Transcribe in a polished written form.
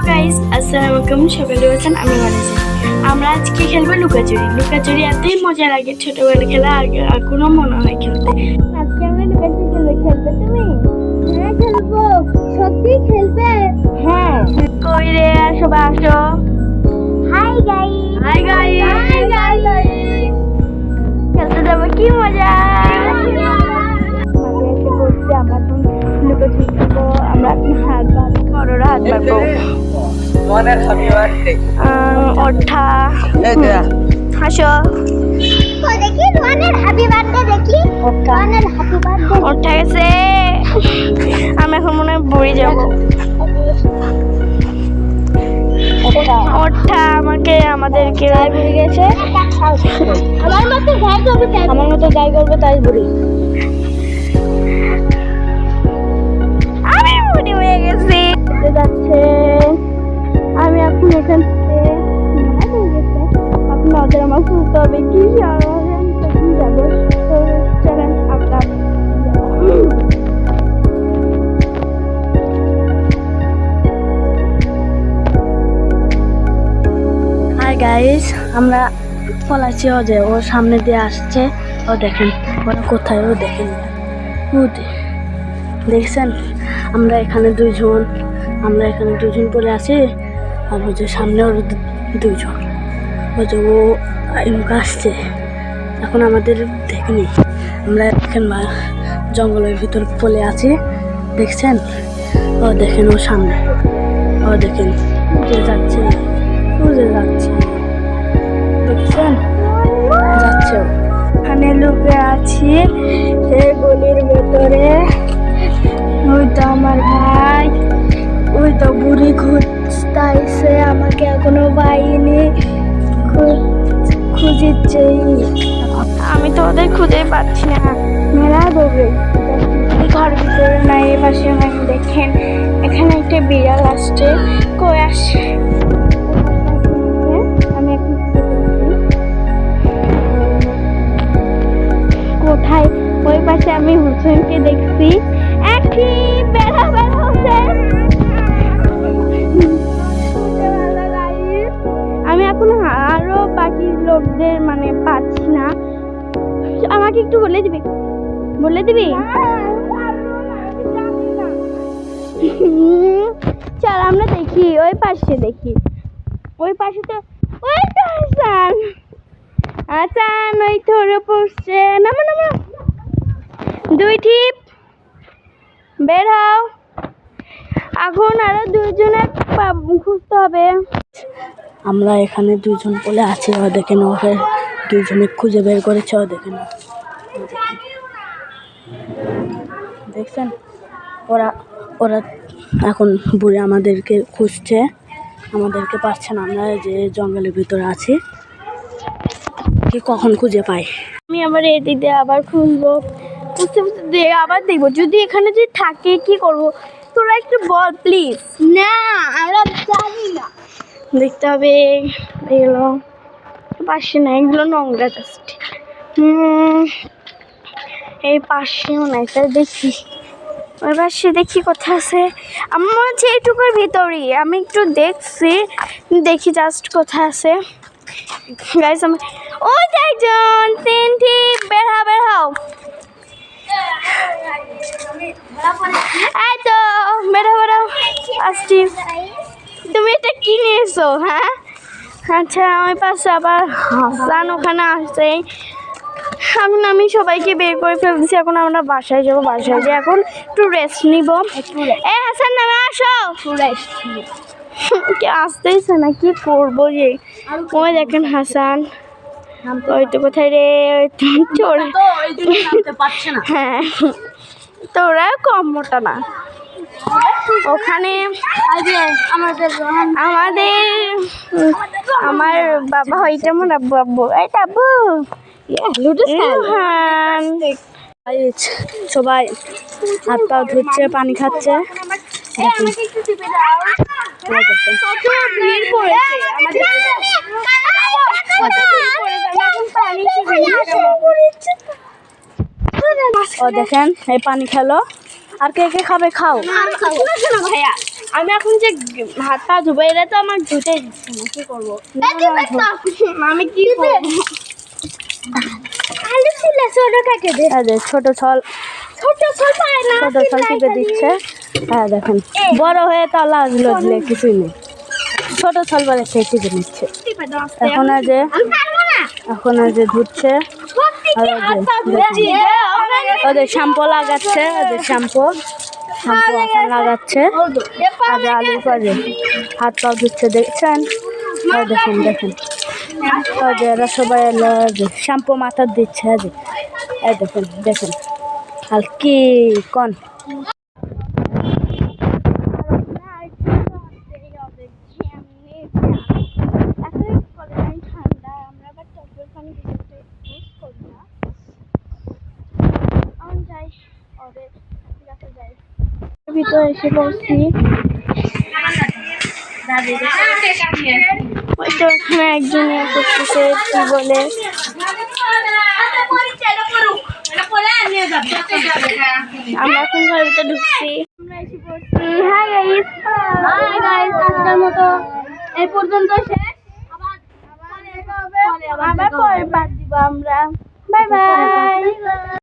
Guys, আসসালামু আলাইকুম। সকালে আছেন, আমি মানসী। আমরা আজকে খেলবো লুকাচুরি। লুকাচুরি এতই মজা লাগে, ছোটবেলা খেলা আর এখনো মনে হয় খেলতে। আজকে আমরা লুকাচুরি খেলবো। খেলবে তুমি? হ্যাঁ খেলবো। সত্যি খেলবে? হ্যাঁ। কই রে, সবাই আসো। Hi guys. Hi guys. Hi guys. খেলতে যাবো, কি মজা। আমাদের এসে বলছে আমরা এখন লুকাচুরি খেলবো। আমরা এখন হাত বাঁধবো, বড়রা হাত বাঁধবো। মনের হ্যাপি বার্থডে ওঠা হাসো। দেখি রোহানের হ্যাপি বার্থডে দেখি। রোহানের হ্যাপি বার্থডে ওঠা গেছে। আমি এখন মনে হয় বুড়ি যাবো। ওঠা আমাকে আমাদেরকে বুড়ি গেছে। আমার মতো গাই করবে তাই। আমার মতো যাই করবে তাই বুড়ি। আমি বুড়ি হয়ে গেছি। যাচ্ছে আমি এখন এখান থেকে এখন ওদের আমার খুঁজতে হবে কি যাবো। তো চলেন আমরা হাই গাইস, আমরা পলাচ্ছি। ও যে ওর সামনে দিয়ে আসছে। ও দেখেন ওরা কোথায়, ও দেখেন দেখছেন। আমরা এখানে দুজন পড়ে আছি। আর ওই যে সামনে ওর দুজন, ওই যে ও আসছে। এখন আমাদের দেখেনি। আমরা এখন জঙ্গলের ভিতর পড়ে আছি, দেখছেন। ও দেখেন ওর সামনে, ও দেখেন যাচ্ছে দেখছেন যাচ্ছে। ওখানে লুকে আছি এই গলির ভেতরে। ওই তো আমার ভাই, ওই তো বুড়ি খুঁজতেছে আমাকে, এখনো পাইনি। খুঁজছে, আমি তো ওদের খুঁজে পাচ্ছি না। মেলা দৌড়ে ঘর ভিতরে নাই, এ পাশে নাই। দেখেন এখানে একটা বিড়াল আসছে। কই আসছে? আমি এখন কোথায়? ওই পাশে আমি হুসেনকে দেখছি। একই বেড়া হোসেন। আমি এখন আরো বাকি লোকদের মানে পাচ্ছি না। আমাকে একটু বলে দিবি? চল আমরা দেখি, ওই পাশে দেখি। ওই পাশে তো ওই তো হাসান ওই ধরে পড়ছে। নামা দুই টিপ বের হও। এখন আরো দুজনে খুঁজতে হবে। আমরা এখানে দুজন বলে আছি। ও দেখেন ওকে দুজনে খুঁজে বের করেছে। ও দেখেন দেখছেন, ওরা এখন বুড়ি আমাদেরকে খুঁজছে, আমাদেরকে পাচ্ছে না। আমরা যে জঙ্গলের ভিতরে আছি, কি কখন খুঁজে পাই। আমি আবার এদিক দিয়ে আবার খুঁজবো, আবার দেখবো। যদি এখানে যদি থাকে কি করব, তোরা একটু বল প্লিজ। না আমরা জানি না। দেখতে হবে। এগুলো পাশে না, এগুলো নোংরা জাস্ট। এই পাশেও নাই, তাই দেখি ওই পাশে দেখি কোথায় আছে। আমার হচ্ছে এইটুকুর ভিতরেই আমি একটু দেখি জাস্ট কোথায় আছে। গাইস আমি ওই একজন তিন ঠিক বের হও। এই তো বের হও আসছি। তুমি এটা কি নিয়েছো? হ্যাঁ আচ্ছা, ওই পাশে আবার হাসান ওখানে আসছে। এখন আমি সবাইকে বের করে ফেলছি। এখন আমরা বাসায় যাবো। বাসায় গিয়ে এখন একটু রেস্ট নিব। এ হাসান নামে আসো। আসতেইছে না, কি করবো যে। ওই দেখেন হাসান, ওই তো কোথায় রে, ওই তো চোরা। হ্যাঁ তোরা কম মোটা না। ওখানে আমার বাবা ওইটা মনে আব্বু এই আব্বু সবাই হাত পা ধুচ্ছে, পানি খাচ্ছে। ও দেখেন এই পানি খেলো। আর কে কে খাবে? খাও। ভাইয়া আমি এখন যে হাত পা ধুবো এটা তো আমার ধুতেই দিচ্ছে না, কি করবো? আমি কি করবো? আলু ছিল ছোটটাকে দে। ছোট ছল পায় না। ছোট ছল টিপে দিচ্ছে। হ্যাঁ দেখেন, বড় হয়ে তো লাগলো দিলে কিছুই নেই, ছোট ছল বলে সে টিপে নিচ্ছে। এখন আর যে ধুচ্ছে, আর ওদের শ্যাম্পু লাগাচ্ছে, শ্যাম্পু এখন লাগাচ্ছে। আজ আলুর পরে হাত পা ধুচ্ছে, দেখছেন? দেখেন এরা সবাই শ্যাম্পু মাথার দিচ্ছে। দেখেন আর কি কন ভিতরে এসে পড়ছি। ওইটা ওখানে একজন করতেছে কি বলে, আমরা এখন ঘরের ভিতরে ঢুকছি। হাই গাইস, আজকের মতো এই পর্যন্ত শেষ। আবার পরে পাঠ দিব আমরা। Bye bye.